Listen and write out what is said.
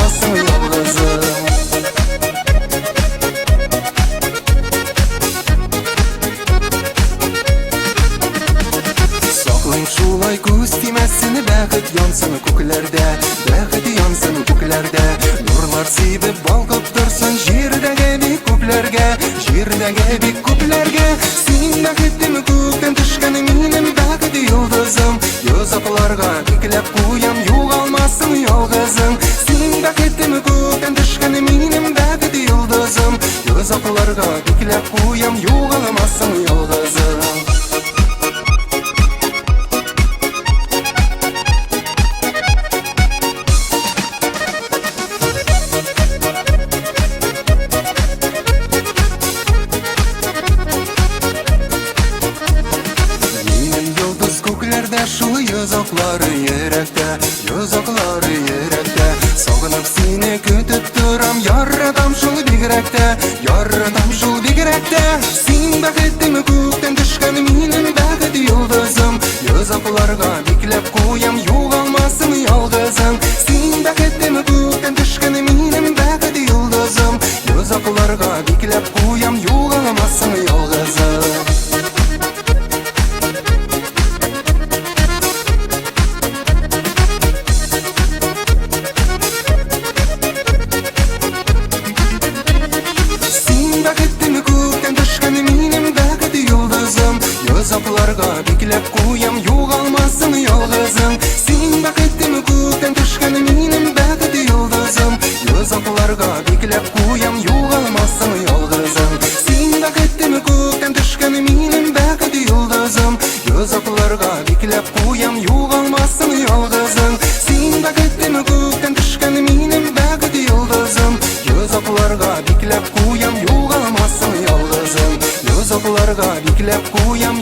yo'g'almasın yolg'izim. Saqlang şulay ko'z tiymasin, baxit yonsin ko'klarda, baxit yonsin ko'klarda. Nurlar sevib balqib tursin yerdagi bek ko'plarga, yerdagi bek ko'plarga. Sening baxting ko'kdan tushgan mening baxit yulduzim. Yo'zoqlarga beklab qo'yam yo'g'almasin yolg'izim. Sening baxting ko'kdan tushgan mening baxit yulduzim. Yo'zoqlarga beklab qo'yam yo'g'almasin yolg'izim. Şu yo'zoqlari yurakda, yo'zoqlari yurakda. Sog'inib seni kutib turam, yordam shul bigrakda, yordam shul bigrakda. Sen baxting ko'kdan tushgan mening baxit yulduzim. Yo'zoqlarga beklab qo'yam yo'g'almasin yolg'izim. Sen baxting ko'kdan tushgan mening baxit yulduzim. Yo'zoqlarga beklab qo'yam yo'g'almasin yolg'izim. Yo'zoqlarga beklab qo'yam yo'g'almasin yolg'izim. Sening baxting ko'kdan tushgan mening baxit yulduzim. Yo'zoqlarga beklab qo'yam yo'g'almasin yolg'izim. Sening baxting ko'kdan tushgan mening baxit yulduzim. Yo'zoqlarga beklab qo'yam yo'g'almasin yolg'izim. Sening baxting ko'kdan tushgan mening baxit yulduzim. Yo'zoqlarga beklab qo'yam yo'g'almasin yolg'izim. Yo'zoqlarga beklab qo'yam